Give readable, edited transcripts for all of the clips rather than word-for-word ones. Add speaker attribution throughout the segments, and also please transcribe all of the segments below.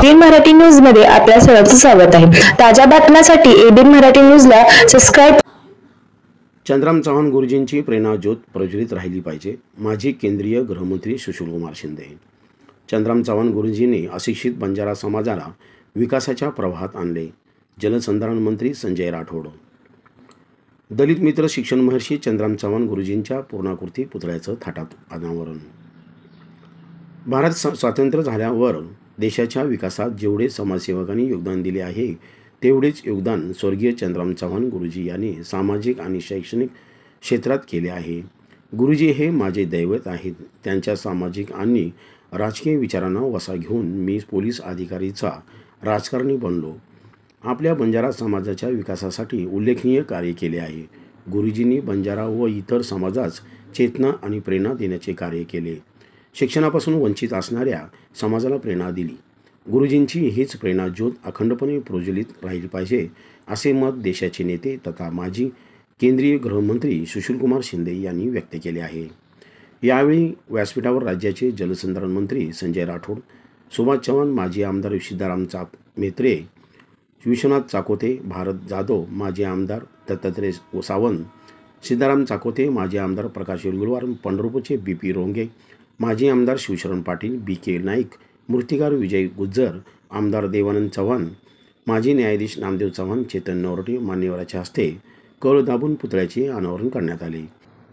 Speaker 1: ABN Marathi news मध्ये आपल्या सर्वांचं स्वागत आहे। ताज्या बातम्यांसाठी एबीएन मराठी न्यूजला सबस्क्राइब।
Speaker 2: चंद्राम चव्हाण गुरुजींची प्रेरणा ज्योत प्रज्वलित राहिली पाहिजे। माजी केंद्रीय गृहमंत्री सुशीलकुमार शिंदे। चंद्राम चव्हाण गुरुजींनी अशिक्षित बंजारा समाजाला विकासाच्या प्रवाहात आणले। जलसंधारण मंत्री संजय राठोड। दलित मित्र शिक्षण महर्षी चंद्राम चव्हाण गुरुजींच्या पूर्णाकृती पुतळ्याचं थाटात अनावरण। भारत स्वातंत्र्य झाल्यावर देशाच्या विकासात जेवढे समाजसेवकांनी योगदान दिले आहे तेवढेच योगदान स्वर्गीय चंद्राम चव्हाण गुरुजी यांनी सामाजिक आणि शैक्षणिक क्षेत्रात केले आहे। गुरुजी हे माझे दैवत आहेत। त्यांच्या सामाजिक आणि राजकीय विचारांना वसा घेऊन मी पोलीस अधिकारीचा राजकारणी बनलो। आपल्या बंजारा समाजाच्या विकासासाठी उल्लेखनीय कार्य केले आहे। गुरुजींनी बंजारा व इतर समाजास चेतना आणि प्रेरणा देण्याचे कार्य केले। शिक्षणापासून वंचित असणाऱ्या समाजाला प्रेरणा दिली। गुरुजींची हीच प्रेरणा ज्योत अखंडपणे प्रज्वलित राहिली पाहिजे असे मत देशाचे नेते तथा माजी केंद्रीय गृहमंत्री सुशीलकुमार शिंदे यांनी व्यक्त केले आहे। यावेळी व्यासपीठावर राज्याचे जलसंधारण मंत्री संजय राठोड, सुभाष चव्हाण, माजी आमदार सीताराम मेत्रे, विश्वनाथ चाकोते, भारत जाधव, माजी आमदार दत्तात्रय सावंत, सीताराम चाकोते, माजी आमदार प्रकाश येरगुलवार, पंढरपूरचे BP रोंगे, माजी आमदार शिवशरण पाटील, BK नाईक, मूर्तिकार विजय गुज्जर, आमदार देवानंद चव्हाण, माजी न्यायाधीश नामदेव चव्हाण, चेतन नवरटे मान्यवरांच्या हस्ते कळ दाबून पुतळ्याचे अनावरण करण्यात आले।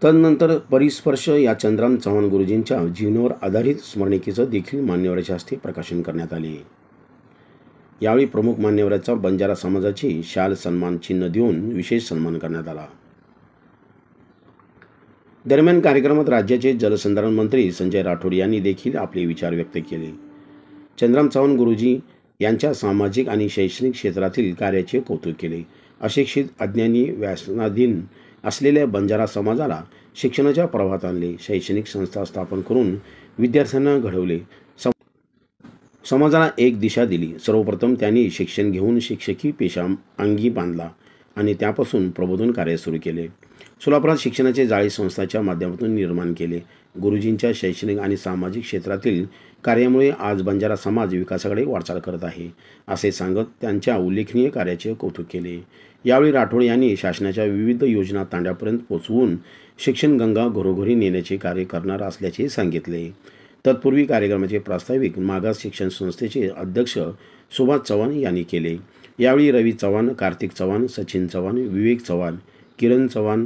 Speaker 2: तदनंतर परिस्पर्श या चंद्राम चव्हाण गुरुजींच्या जीवनावर आधारित स्मरणिकेचं देखील मान्यवरांच्या हस्ते प्रकाशन करण्यात आले। यावेळी प्रमुख मान्यवरांचा बंजारा समाजाची शाल सन्मान चिन्ह देऊन विशेष सन्मान करण्यात आला। दरम्यान कार्यक्रमात राज्याचे जलसंधारण मंत्री संजय राठोड यांनी देखील आपले विचार व्यक्त केले। चंद्राम चव्हाण गुरुजी यांच्या सामाजिक आणि शैक्षणिक क्षेत्रातील कार्याचे कौतुक केले। अशिक्षित, अज्ञानी, व्यसनाधीन असलेल्या बंजारा समाजाला शिक्षणाच्या प्रवाहात आणले। शैक्षणिक संस्था स्थापन करून विद्यार्थ्यांना घडवले। समाजाला एक दिशा दिली। सर्वप्रथम त्यांनी शिक्षण घेऊन शिक्षकी पेशा अंगी बांधला आणि त्यापासून प्रबोधन कार्य सुरू केले। सोलापुरात शिक्षणाचे जाळे संस्थांच्या माध्यमातून निर्माण केले। गुरुजींच्या शैक्षणिक आणि सामाजिक क्षेत्रातील कार्यामुळे आज बंजारा समाज विकासाकडे वाटचाल करत आहे असे सांगत त्यांच्या उल्लेखनीय कार्याचे कौतुक केले। यावेळी राठोड यांनी शासनाच्या विविध योजना तांड्यापर्यंत पोहोचवून शिक्षण गंगा घरोघरी नेण्याचे कार्य करणार असल्याचे सांगितले। तत्पूर्वी कार्यक्रमाचे प्रास्ताविक मागास शिक्षण संस्थेचे अध्यक्ष सुभाष चव्हाण यांनी केले। यावेळी रवी चव्हाण, कार्तिक चव्हाण, सचिन चव्हाण, विवेक चव्हाण, किरण चव्हाण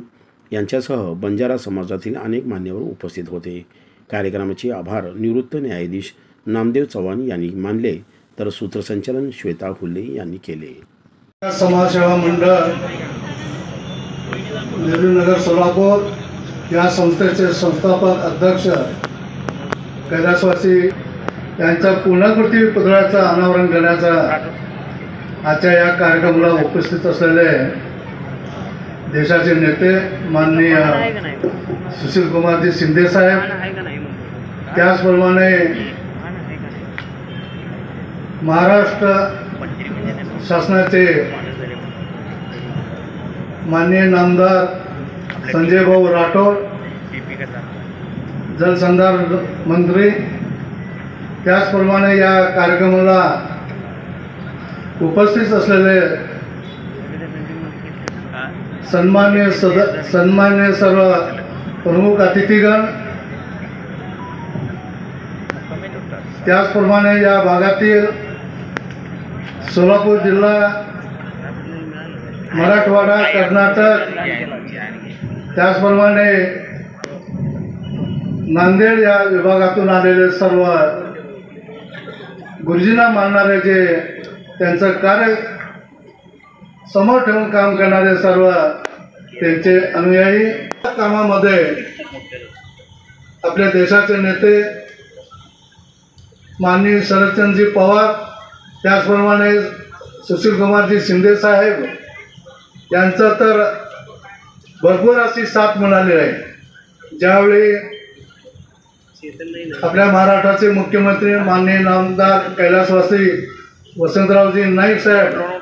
Speaker 2: यांच्यासह बंजारा समाजातील अनेक मान्यवर उपस्थित होते। कार्यक्रमाचे आभार निवृत्त न्यायाधीश नामदेव चव्हाण यांनी मानले तर सूत्रसंचालन श्वेता हुल्ले यांनी केले।
Speaker 3: समाजसेवा मंडळ नेहरूनगर सोलापूर या संस्थेचे संस्थापक अध्यक्ष कैलासवासी यांच्या पूर्णाकृती पुतळ्याचं अनावरण करण्याचा आजच्या या कार्यक्रमाला उपस्थित असलेले देशाचे नेते माननीय सुशीलकुमारजी शिंदे साहेब, त्याचप्रमाणे महाराष्ट्र शासनाचे माननीय नामदार संजय भाऊ राठोड, जलसंधारण मंत्री, त्याचप्रमाणे या कार्यक्रमाला उपस्थित असलेले सन्मान्य सर्व प्रमुख अतिथीगण, त्याचप्रमाणे या भागातील सोलापूर जिल्हा, मराठवाडा, कर्नाटक, त्याचप्रमाणे नांदेड या विभागातून आलेले सर्व गुरुजींना मानणारे जे त्यांचं कार्य समोर ठेवून काम करणारे सर्व त्यांचे अनुयायी, कामामध्ये आपल्या देशाचे नेते माननीय शरदचंद्रजी पवार, त्याचप्रमाणे सुशीलकुमारजी शिंदे साहेब यांचं तर भरपूर अशी साथ मिळाली आहे। ज्यावेळी आपल्या महाराष्ट्राचे मुख्यमंत्री माननीय नामदार कैलासवासी वसंतरावजी नाईक साहेब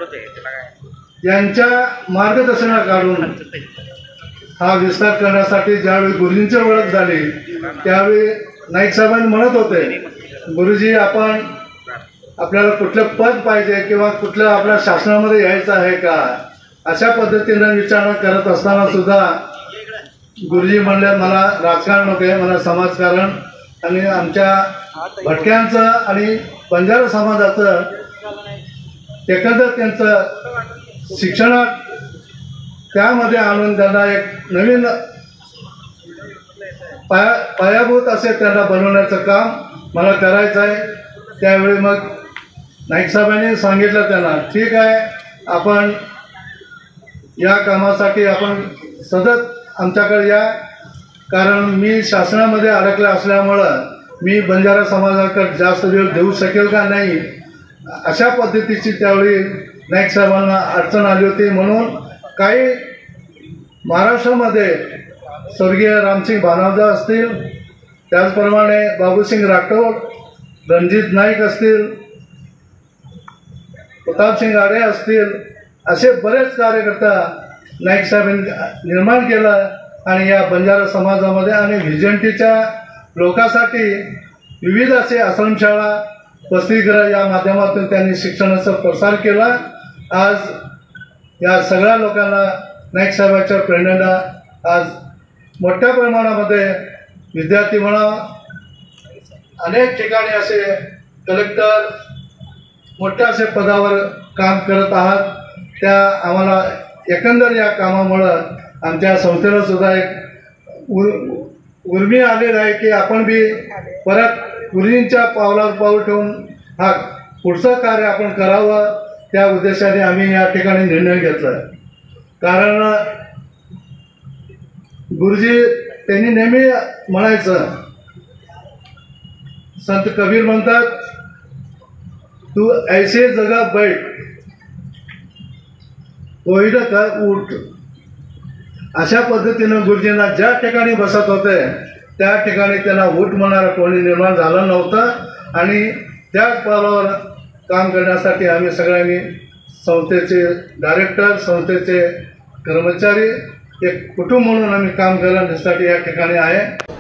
Speaker 3: यांच्या मार्गदर्शनाखालून हा विस्तार करण्यासाठी ज्यावेळी गुरुजींची ओळख झाली त्यावेळी नाईक साहेबांनी म्हणत होते, गुरुजी आपण आपल्याला कुठलं पद पाहिजे किंवा कुठलं आपल्या शासनामध्ये यायचं आहे का, अशा पद्धतीनं विचारणा करत असताना सुद्धा गुरुजी म्हणले मला राजकारण नको आहे, मला समाजकारण आणि आमच्या भटक्यांचं आणि बंजारा समाजाचं एकंदर त्यांचं शिक्षणात त्यामध्ये आणून त्यांना एक नवीन पायाभूत असे त्यांना बनवण्याचं काम मला करायचं आहे. त्यावेळी मग नाईक साहेबांनी सांगितलं त्यांना, ठीक आहे आपण या कामासाठी आपण सतत आमच्याकडे या, कारण मी शासनामध्ये अडकले असल्यामुळं मी बंजारा समाजाकडे जास्त वेळ देऊ शकेल का नाही, अशा पद्धतीची त्यावेळी नाईक साहेबांना अडचण आली होती. म्हणून काही महाराष्ट्रामध्ये स्वर्गीय रामसिंग भानावजा असतील, त्याचप्रमाणे बाबूसिंग राठोड, रणजित नाईक असतील, प्रतापसिंग आडे असतील, असे बरेच कार्यकर्ता नाईक साहेबांनी निर्माण केलं आणि या बंजारा समाजामध्ये आणि व्हिजंटीच्या लोकांसाठी विविध असे आश्रमशाळा, वसतिगृह या माध्यमातून त्यांनी शिक्षणाचा प्रसार केला. आज या सगळ्या लोकांना नाईक साहेबांच्या प्रेरणेला आज मोठ्या प्रमाणामध्ये विद्यार्थी म्हणा, अनेक ठिकाणी असे कलेक्टर मोठ्या असे पदावर काम करत आहात. त्या आम्हाला एकंदर या कामामुळं आमच्या संस्थेला सुद्धा एक उर्मी आलेलं आहे की आपण बी परत गुरुजींच्या पावलावर पाऊल ठेवून हा पुढचं कार्य आपण करावं. त्या उद्देशाने आम्ही या ठिकाणी निर्णय घेतला. कारण गुरुजी त्यांनी नेहमी म्हणायचं, संत कबीर म्हणतात, तू ऐसे जगा बैठ कोई का उठ. अशा पद्धतीनं गुरुजींना ज्या ठिकाणी बसत होते त्या ठिकाणी त्यांना उठ म्हणणारा कोणी निर्माण झालं नव्हतं आणि त्याच पावलावर काम करण्यासाठी आम्ही सगळ्यांनी संस्थेचे डायरेक्टर, संस्थेचे कर्मचारी एक कुटुंब म्हणून आम्ही काम करण्यासाठी या ठिकाणी आहे.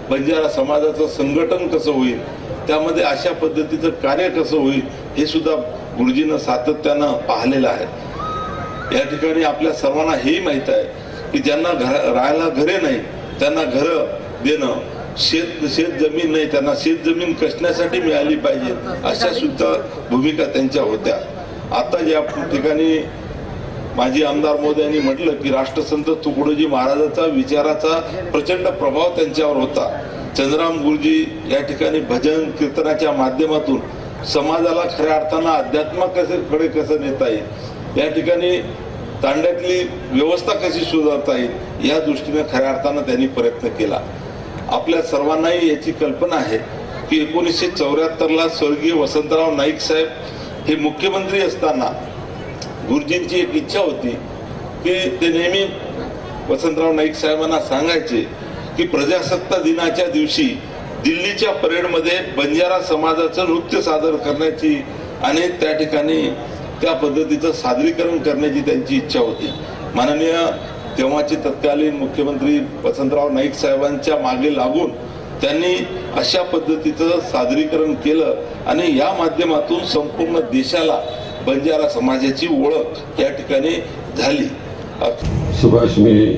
Speaker 4: बंजारा समाजाचं संघटन कसं होईल, त्यामध्ये अशा पद्धतीचं कार्य कसं होईल हे सुद्धा गुरुजींना सातत्यानं पाहिलेलं आहे. या ठिकाणी आपल्या सर्वांना हेही माहीत आहे की ज्यांना राहायला घरे नाही त्यांना घरं देणं, शेत जमीन नाही त्यांना शेत जमीन कसण्यासाठी मिळाली पाहिजे, अशा सुद्धा भूमिका त्यांच्या होत्या. आता ज्या ठिकाणी माजी आमदार मोदयांनी म्हटलं की राष्ट्रसंत तुकडोजी महाराजांचा विचाराचा प्रचंड प्रभाव त्यांच्यावर होता. चंद्रराम गुरुजी या ठिकाणी भजन कीर्तनाच्या माध्यमातून समाजाला खऱ्या अर्थानं अध्यात्माकडे कसं नेता येईल, या ठिकाणी तांड्यातली व्यवस्था कशी सुधारता येईल, या दृष्टीने खऱ्या अर्थानं त्यांनी प्रयत्न केला. आपल्या सर्वांनाही याची कल्पना आहे की 1974ला स्वर्गीय वसंतराव नाईक साहेब हे मुख्यमंत्री असताना गुरुजींची एक इच्छा होती की ते नेहमी वसंतराव नाईक साहेबांना सांगायचे की प्रजासत्ताक दिनाच्या दिवशी दिल्लीच्या परेडमध्ये बंजारा समाजाचं नृत्य सादर करण्याची आणि त्या ठिकाणी त्या पद्धतीचं सादरीकरण करण्याची त्यांची इच्छा होती. माननीय तेव्हाचे तत्कालीन मुख्यमंत्री वसंतराव नाईक साहेबांच्या मागे लागून त्यांनी अशा पद्धतीचं सादरीकरण केलं आणि या माध्यमातून संपूर्ण देशाला बंजारा समाजाची ओळख या ठिकाणी झाली.
Speaker 5: सुभाष, मी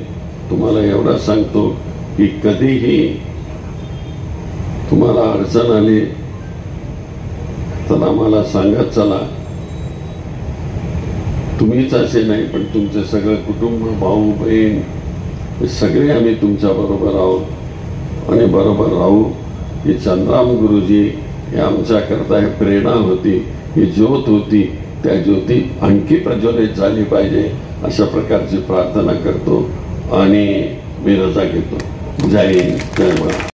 Speaker 5: तुम्हाला एवढा सांगतो की कधीही तुम्हाला अडचण आली तर आम्हाला सांगत चला. तुम्हीच असे नाही पण तुमचे सगळं कुटुंब, भाऊ बहीण सगळे आम्ही तुमच्या बरोबर आहोत आणि बरोबर राहू. ही चंद्रराम गुरुजी हे आमच्याकरता हे प्रेरणा होती, ही ज्योत होती. त्या ज्योती आणखी प्रज्वलित झाली पाहिजे अशा प्रकारची प्रार्थना करतो आणि मी रजा घेतो. जय हिंद, जय महाराष्ट्र.